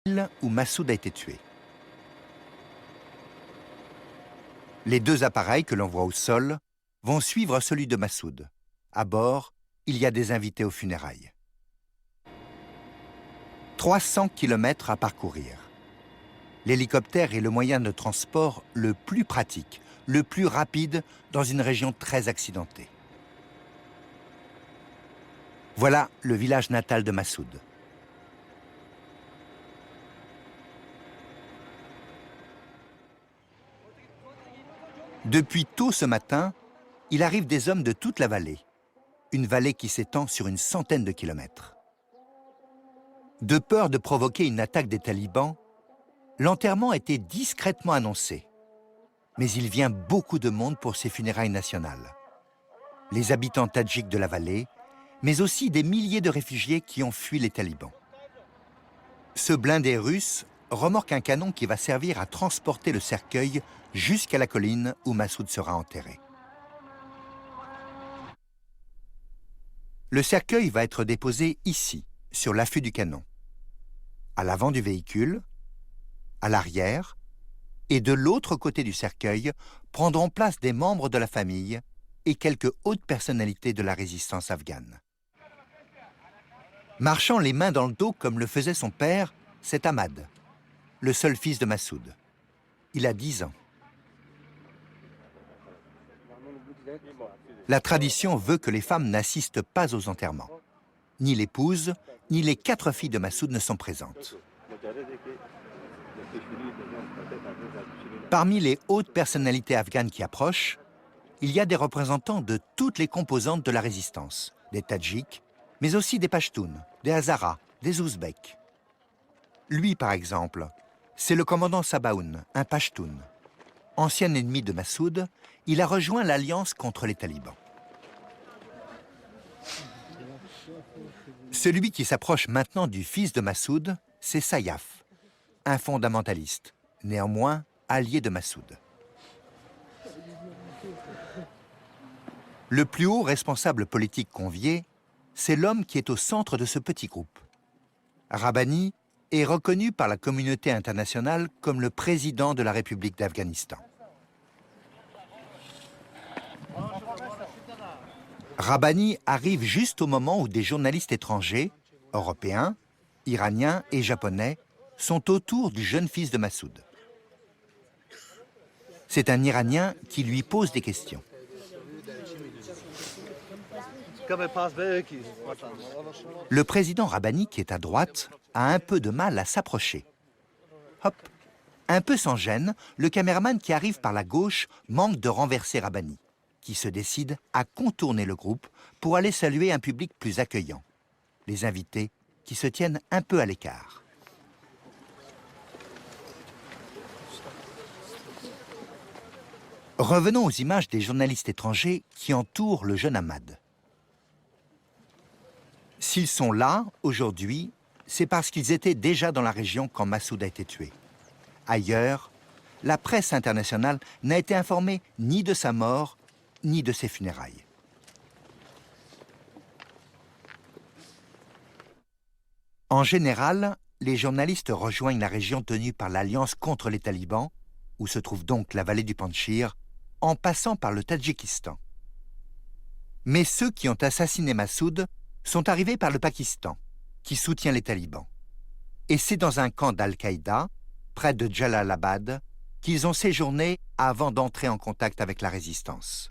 où Massoud a été tué. Les deux appareils que l'on voit au sol vont suivre celui de Massoud. À bord, il y a des invités aux funérailles. 300 km à parcourir. L'hélicoptère est le moyen de transport le plus pratique, le plus rapide dans une région très accidentée. Voilà le village natal de Massoud. Depuis tôt ce matin, il arrive des hommes de toute la vallée, une vallée qui s'étend sur une centaine de kilomètres. De peur de provoquer une attaque des talibans, l'enterrement a été discrètement annoncé. Mais il vient beaucoup de monde pour ces funérailles nationales. Les habitants tadjiks de la vallée, mais aussi des milliers de réfugiés qui ont fui les talibans. Ce blindé russe remorque un canon qui va servir à transporter le cercueil jusqu'à la colline où Massoud sera enterré. Le cercueil va être déposé ici, sur l'affût du canon, à l'avant du véhicule, à l'arrière, et de l'autre côté du cercueil prendront place des membres de la famille et quelques hautes personnalités de la résistance afghane. Marchant les mains dans le dos comme le faisait son père, c'est Ahmad, le seul fils de Massoud. Il a 10 ans. La tradition veut que les femmes n'assistent pas aux enterrements. Ni l'épouse, ni les 4 filles de Massoud ne sont présentes. Parmi les hautes personnalités afghanes qui approchent, il y a des représentants de toutes les composantes de la résistance, des Tadjiks, mais aussi des Pashtuns, des Hazaras, des Ouzbeks. Lui, par exemple, c'est le commandant Sabaoun, un Pashtun. Ancien ennemi de Massoud, il a rejoint l'alliance contre les talibans. Celui qui s'approche maintenant du fils de Massoud, c'est Sayaf, un fondamentaliste, néanmoins allié de Massoud. Le plus haut responsable politique convié, c'est l'homme qui est au centre de ce petit groupe. Rabbani est reconnu par la communauté internationale comme le président de la République d'Afghanistan. Rabbani arrive juste au moment où des journalistes étrangers, européens, iraniens et japonais, sont autour du jeune fils de Massoud. C'est un Iranien qui lui pose des questions. Le président Rabbani, qui est à droite, a un peu de mal à s'approcher. Hop! Un peu sans gêne, le caméraman qui arrive par la gauche manque de renverser Rabbani, qui se décide à contourner le groupe pour aller saluer un public plus accueillant. Les invités qui se tiennent un peu à l'écart. Revenons aux images des journalistes étrangers qui entourent le jeune Ahmad. S'ils sont là, aujourd'hui, c'est parce qu'ils étaient déjà dans la région quand Massoud a été tué. Ailleurs, la presse internationale n'a été informée ni de sa mort, ni de ses funérailles. En général, les journalistes rejoignent la région tenue par l'Alliance contre les talibans, où se trouve donc la vallée du Panjshir, en passant par le Tadjikistan. Mais ceux qui ont assassiné Massoud sont arrivés par le Pakistan, qui soutient les talibans. Et c'est dans un camp d'Al-Qaïda, près de Jalalabad, qu'ils ont séjourné avant d'entrer en contact avec la résistance.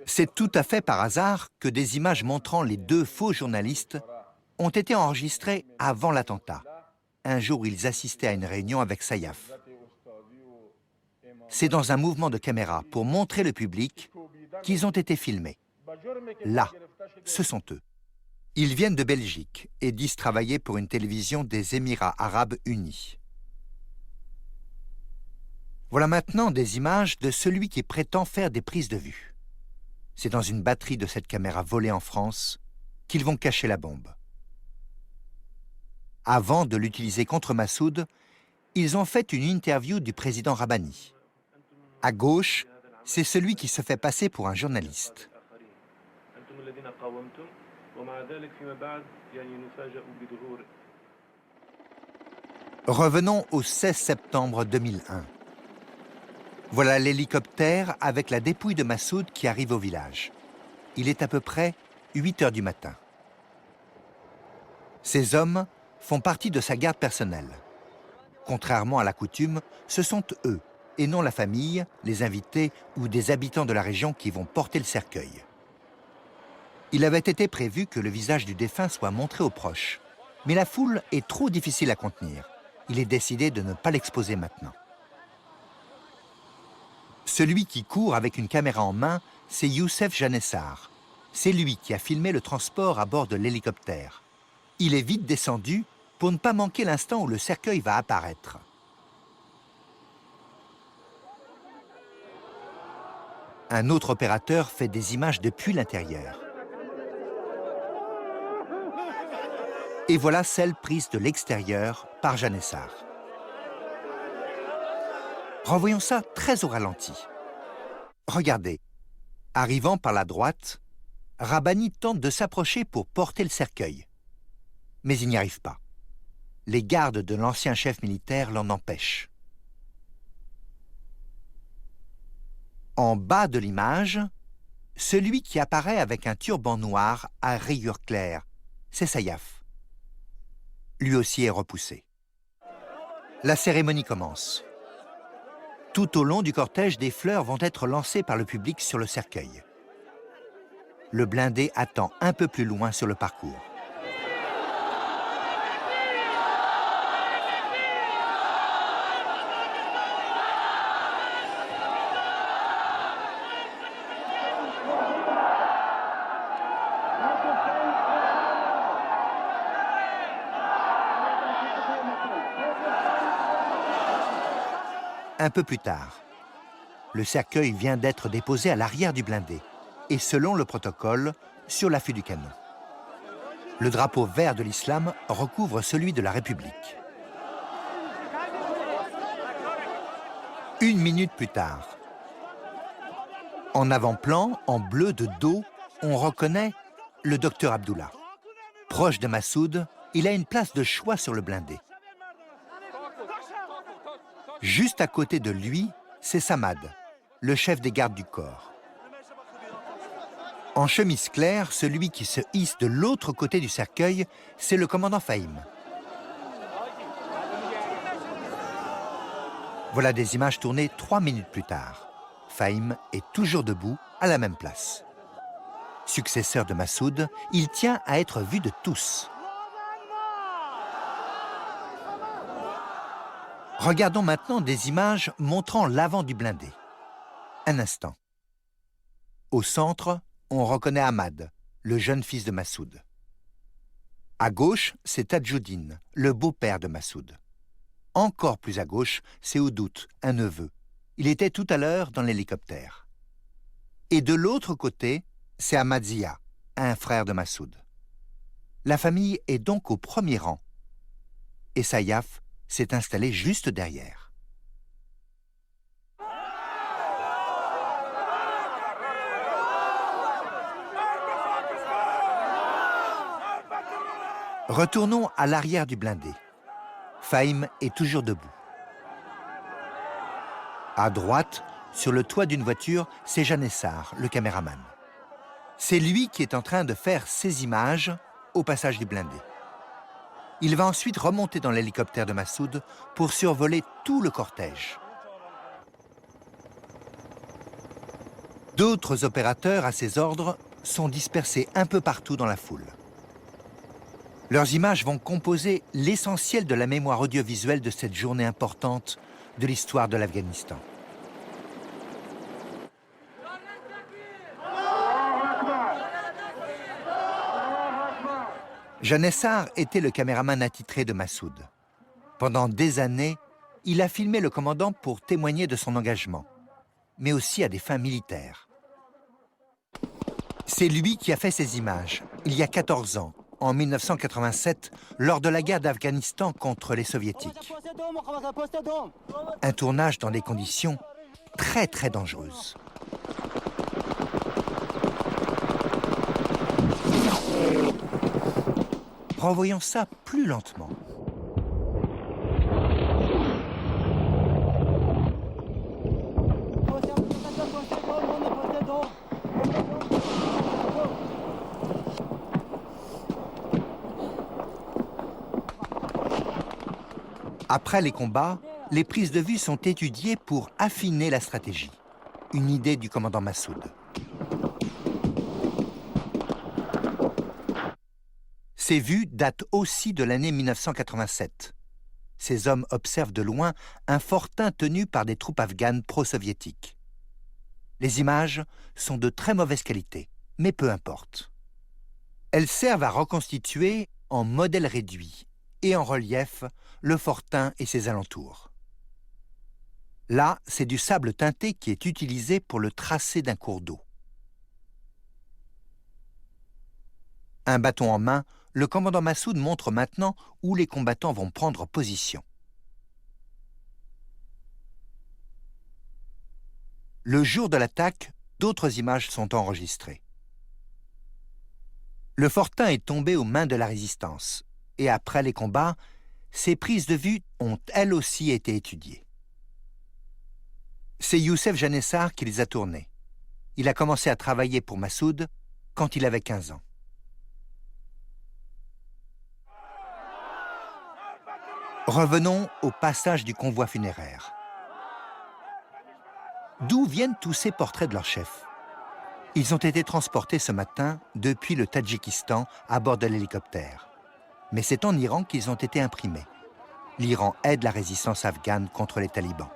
C'est tout à fait par hasard que des images montrant les 2 faux journalistes ont été enregistrées avant l'attentat, un jour où ils assistaient à une réunion avec Sayaf. C'est dans un mouvement de caméra pour montrer le public qu'ils ont été filmés. Là, ce sont eux. Ils viennent de Belgique et disent travailler pour une télévision des Émirats arabes unis. Voilà maintenant des images de celui qui prétend faire des prises de vue. C'est dans une batterie de cette caméra volée en France qu'ils vont cacher la bombe. Avant de l'utiliser contre Massoud, ils ont fait une interview du président Rabbani. À gauche, c'est celui qui se fait passer pour un journaliste. Revenons au 16 septembre 2001. Voilà l'hélicoptère avec la dépouille de Massoud qui arrive au village. Il est à peu près 8 heures du matin. Ces hommes font partie de sa garde personnelle. Contrairement à la coutume, ce sont eux, et non la famille, les invités ou des habitants de la région qui vont porter le cercueil. Il avait été prévu que le visage du défunt soit montré aux proches. Mais la foule est trop difficile à contenir. Il est décidé de ne pas l'exposer maintenant. Celui qui court avec une caméra en main, c'est Youssef Janessar. C'est lui qui a filmé le transport à bord de l'hélicoptère. Il est vite descendu pour ne pas manquer l'instant où le cercueil va apparaître. Un autre opérateur fait des images depuis l'intérieur. Et voilà celle prise de l'extérieur par Janessar. Revoyons ça très au ralenti. Regardez, arrivant par la droite, Rabbani tente de s'approcher pour porter le cercueil. Mais il n'y arrive pas. Les gardes de l'ancien chef militaire l'en empêchent. En bas de l'image, celui qui apparaît avec un turban noir à rayures claires, c'est Sayaf. Lui aussi est repoussé. La cérémonie commence. Tout au long du cortège, des fleurs vont être lancées par le public sur le cercueil. Le blindé attend un peu plus loin sur le parcours. Un peu plus tard, le cercueil vient d'être déposé à l'arrière du blindé et selon le protocole, sur l'affût du canon. Le drapeau vert de l'islam recouvre celui de la République. 1 minute plus tard, en avant-plan, en bleu de dos, on reconnaît le docteur Abdullah. Proche de Massoud, il a une place de choix sur le blindé. Juste à côté de lui, c'est Samad, le chef des gardes du corps. En chemise claire, celui qui se hisse de l'autre côté du cercueil, c'est le commandant Fahim. Voilà des images tournées 3 minutes plus tard. Fahim est toujours debout, à la même place. Successeur de Massoud, il tient à être vu de tous. Regardons maintenant des images montrant l'avant du blindé. Un instant. Au centre, on reconnaît Ahmad, le jeune fils de Massoud. À gauche, c'est Tadjoudine, le beau-père de Massoud. Encore plus à gauche, c'est Oudout, un neveu. Il était tout à l'heure dans l'hélicoptère. Et de l'autre côté, c'est Ahmad Zia, un frère de Massoud. La famille est donc au premier rang. Et Sayaf s'est installé juste derrière. Retournons à l'arrière du blindé. Fahim est toujours debout. À droite, sur le toit d'une voiture, c'est Janessar, le caméraman. C'est lui qui est en train de faire ses images au passage du blindé. Il va ensuite remonter dans l'hélicoptère de Massoud pour survoler tout le cortège. D'autres opérateurs à ses ordres sont dispersés un peu partout dans la foule. Leurs images vont composer l'essentiel de la mémoire audiovisuelle de cette journée importante de l'histoire de l'Afghanistan. Janessar était le caméraman attitré de Massoud. Pendant des années, il a filmé le commandant pour témoigner de son engagement, mais aussi à des fins militaires. C'est lui qui a fait ces images, il y a 14 ans, en 1987, lors de la guerre d'Afghanistan contre les Soviétiques. Un tournage dans des conditions très très dangereuses. Revoyons ça plus lentement. Après les combats, les prises de vue sont étudiées pour affiner la stratégie. Une idée du commandant Massoud. Ces vues datent aussi de l'année 1987. Ces hommes observent de loin un fortin tenu par des troupes afghanes pro-soviétiques. Les images sont de très mauvaise qualité, mais peu importe. Elles servent à reconstituer en modèle réduit et en relief le fortin et ses alentours. Là, c'est du sable teinté qui est utilisé pour le tracé d'un cours d'eau. Un bâton en main, le commandant Massoud montre maintenant où les combattants vont prendre position. Le jour de l'attaque, d'autres images sont enregistrées. Le fortin est tombé aux mains de la résistance, et après les combats, ces prises de vue ont elles aussi été étudiées. C'est Youssef Janessar qui les a tournées. Il a commencé à travailler pour Massoud quand il avait 15 ans. Revenons au passage du convoi funéraire. D'où viennent tous ces portraits de leur chef? Ils ont été transportés ce matin depuis le Tadjikistan à bord de l'hélicoptère. Mais c'est en Iran qu'ils ont été imprimés. L'Iran aide la résistance afghane contre les talibans.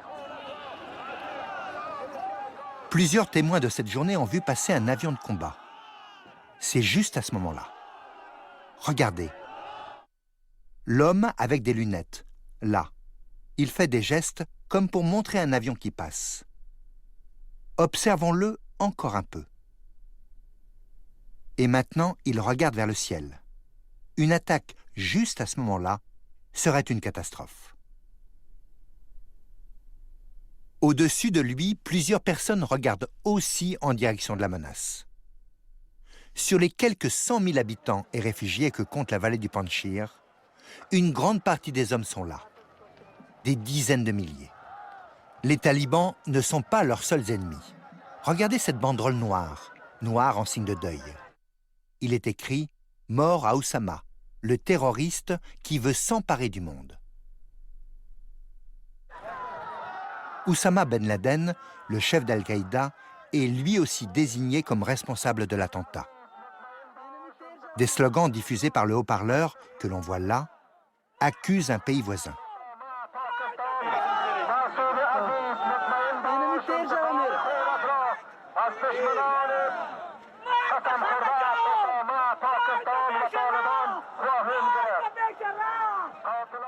Plusieurs témoins de cette journée ont vu passer un avion de combat. C'est juste à ce moment-là. Regardez. L'homme avec des lunettes, là. Il fait des gestes comme pour montrer un avion qui passe. Observons-le encore un peu. Et maintenant, il regarde vers le ciel. Une attaque juste à ce moment-là serait une catastrophe. Au-dessus de lui, plusieurs personnes regardent aussi en direction de la menace. Sur les quelques 100 000 habitants et réfugiés que compte la vallée du Panjshir, une grande partie des hommes sont là, des dizaines de milliers. Les talibans ne sont pas leurs seuls ennemis. Regardez cette banderole noire, noire en signe de deuil. Il est écrit « Mort à Oussama, le terroriste qui veut s'emparer du monde ». Oussama Ben Laden, le chef d'Al-Qaïda, est lui aussi désigné comme responsable de l'attentat. Des slogans diffusés par le haut-parleur, que l'on voit là, accusent un pays voisin.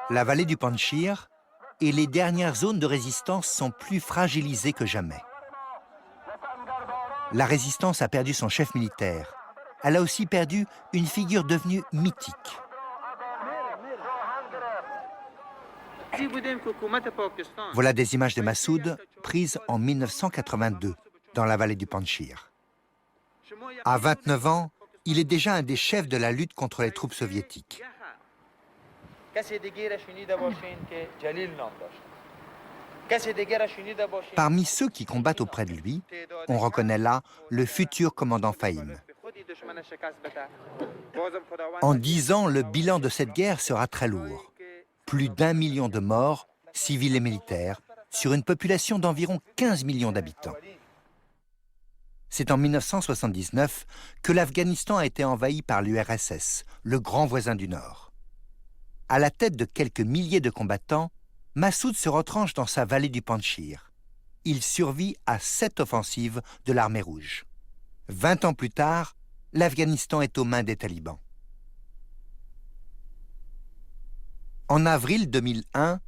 La vallée du Panjshir et les dernières zones de résistance sont plus fragilisées que jamais. La résistance a perdu son chef militaire. Elle a aussi perdu une figure devenue mythique. Voilà des images de Massoud prises en 1982 dans la vallée du Panjshir. À 29 ans, il est déjà un des chefs de la lutte contre les troupes soviétiques. Parmi ceux qui combattent auprès de lui, on reconnaît là le futur commandant Fahim. En 10 ans, le bilan de cette guerre sera très lourd. Plus d'1 million de morts, civils et militaires, sur une population d'environ 15 millions d'habitants. C'est en 1979 que l'Afghanistan a été envahi par l'URSS, le grand voisin du Nord. À la tête de quelques milliers de combattants, Massoud se retranche dans sa vallée du Panjshir. Il survit à 7 offensives de l'armée rouge. 20 ans plus tard, l'Afghanistan est aux mains des talibans. En avril 2001,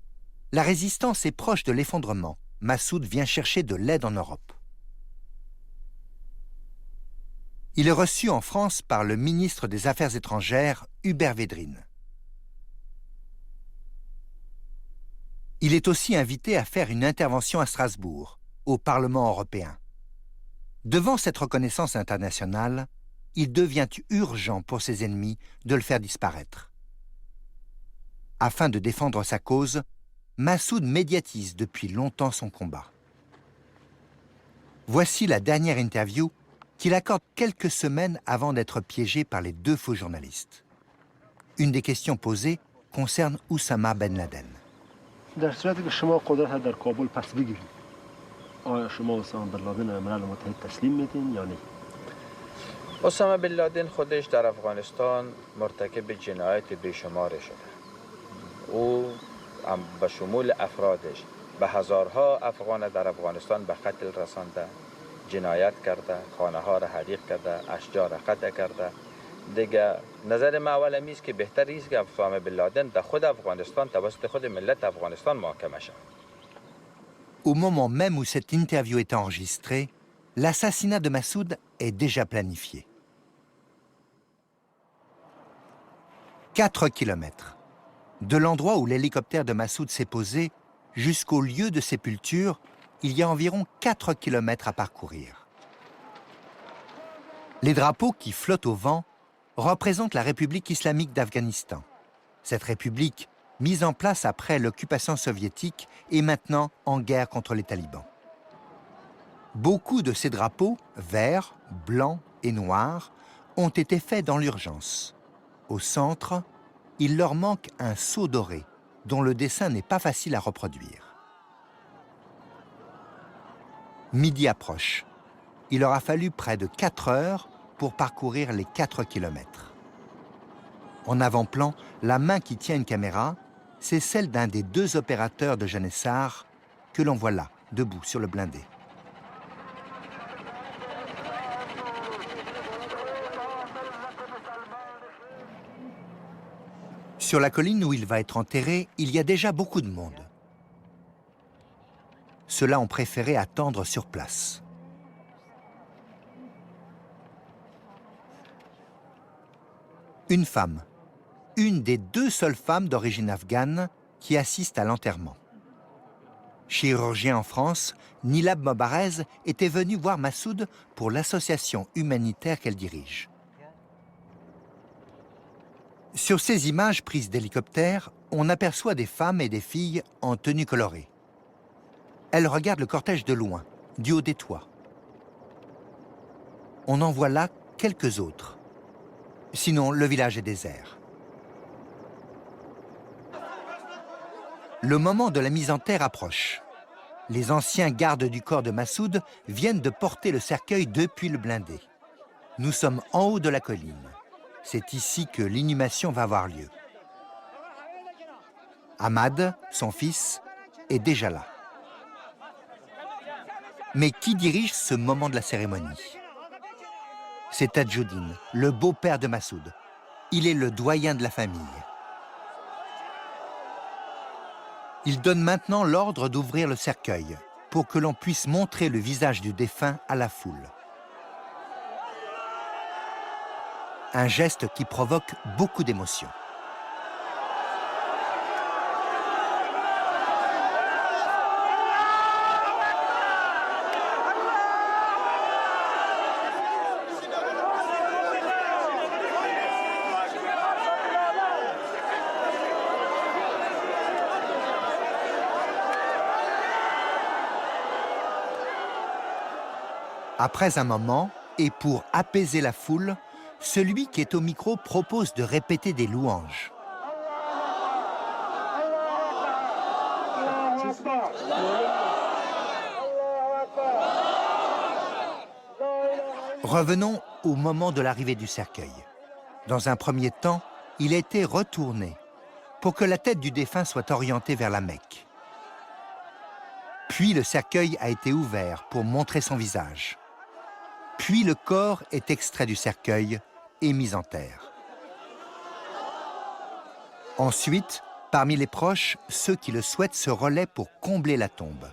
la résistance est proche de l'effondrement. Massoud vient chercher de l'aide en Europe. Il est reçu en France par le ministre des Affaires étrangères, Hubert Védrine. Il est aussi invité à faire une intervention à Strasbourg, au Parlement européen. Devant cette reconnaissance internationale, il devient urgent pour ses ennemis de le faire disparaître. Afin de défendre sa cause, Massoud médiatise depuis longtemps son combat. Voici la dernière interview qu'il accorde quelques semaines avant d'être piégé par les 2 faux journalistes. Une des questions posées concerne Oussama Ben Laden. در صورتی که شما قدرت در کابل پس بگیرید آیا شما اسامه بن لادن ملل متحد تسلیم میدین یا نه؟ اسامه بن لادن خودش در افغانستان مرتکب جنایت بیشمار شده. او به شمول افرادش به هزارها افغان در افغانستان به قتل رسانده، جنایت کرده، خانه ها را حریق کرده، اشجار را قطع کرده. دیگه نظر ما اول است که بهتر است که اسامه بن لادن در خود افغانستان توسط خود ملت افغانستان محاکمه شود. Au moment même où cette interview est enregistrée, l'assassinat de Massoud est déjà planifié. 4 kilomètres. De l'endroit où l'hélicoptère de Massoud s'est posé jusqu'au lieu de sépulture, il y a environ 4 kilomètres à parcourir. Les drapeaux qui flottent au vent représentent la République islamique d'Afghanistan. Cette république, mise en place après l'occupation soviétique, est maintenant en guerre contre les talibans. Beaucoup de ces drapeaux, verts, blancs et noirs, ont été faits dans l'urgence. Au centre, il leur manque un sceau doré, dont le dessin n'est pas facile à reproduire. Midi approche. Il aura fallu près de 4 heures pour parcourir les 4 kilomètres. En avant-plan, la main qui tient une caméra, c'est celle d'un des 2 opérateurs de Janissar que l'on voit là, debout sur le blindé. Sur la colline où il va être enterré, il y a déjà beaucoup de monde. Ceux-là ont préféré attendre sur place. Une femme, une des 2 seules femmes d'origine afghane qui assistent à l'enterrement. Chirurgien en France, Nilab Mobarez était venu voir Massoud pour l'association humanitaire qu'elle dirige. Sur ces images prises d'hélicoptère, on aperçoit des femmes et des filles en tenue colorée. Elles regardent le cortège de loin, du haut des toits. On en voit là quelques autres. Sinon, le village est désert. Le moment de la mise en terre approche. Les anciens gardes du corps de Massoud viennent de porter le cercueil depuis le blindé. Nous sommes en haut de la colline. C'est ici que l'inhumation va avoir lieu. Ahmad, son fils, est déjà là. Mais qui dirige ce moment de la cérémonie? C'est Tadjoudine, le beau-père de Massoud. Il est le doyen de la famille. Il donne maintenant l'ordre d'ouvrir le cercueil pour que l'on puisse montrer le visage du défunt à la foule. Un geste qui provoque beaucoup d'émotions. Après un moment, et pour apaiser la foule, celui qui est au micro propose de répéter des louanges. Revenons au moment de l'arrivée du cercueil. Dans un premier temps, il a été retourné pour que la tête du défunt soit orientée vers la Mecque. Puis le cercueil a été ouvert pour montrer son visage. Puis le corps est extrait du cercueil et mis en terre. Ensuite, parmi les proches, ceux qui le souhaitent se relaient pour combler la tombe.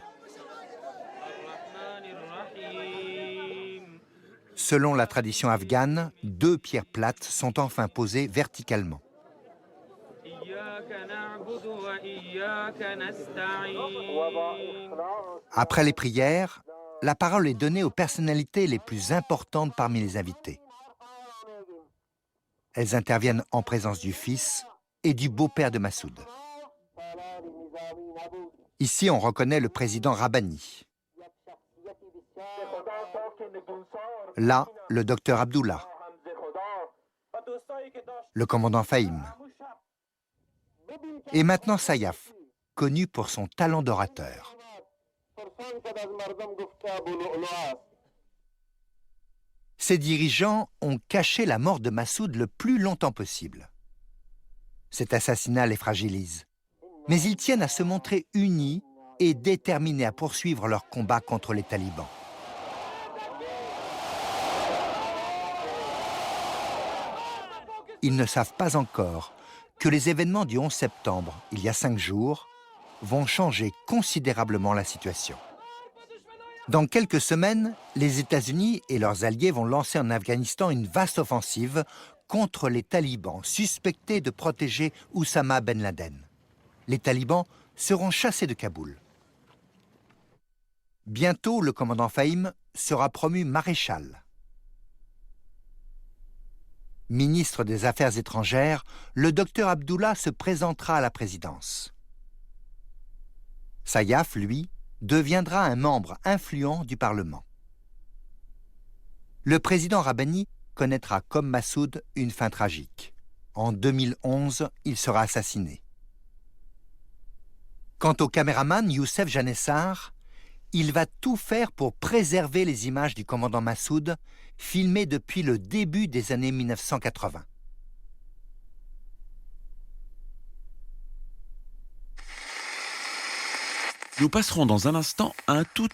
Selon la tradition afghane, 2 pierres plates sont enfin posées verticalement. Après les prières, la parole est donnée aux personnalités les plus importantes parmi les invités. Elles interviennent en présence du fils et du beau-père de Massoud. Ici, on reconnaît le président Rabbani. Là, le docteur Abdullah. Le commandant Fahim. Et maintenant Sayaf, connu pour son talent d'orateur. Ses dirigeants ont caché la mort de Massoud le plus longtemps possible. Cet assassinat les fragilise. Mais ils tiennent à se montrer unis et déterminés à poursuivre leur combat contre les talibans. Ils ne savent pas encore que les événements du 11 septembre, il y a 5 jours, vont changer considérablement la situation. Dans quelques semaines, les États-Unis et leurs alliés vont lancer en Afghanistan une vaste offensive contre les talibans suspectés de protéger Oussama Ben Laden. Les talibans seront chassés de Kaboul. Bientôt, le commandant Fahim sera promu maréchal. Ministre des Affaires étrangères, le docteur Abdullah se présentera à la présidence. Saïaf, lui, deviendra un membre influent du Parlement. Le président Rabbani connaîtra comme Massoud une fin tragique. En 2011, il sera assassiné. Quant au caméraman Youssef Janessar, il va tout faire pour préserver les images du commandant Massoud, filmées depuis le début des années 1980. Nous passerons dans un instant à un tout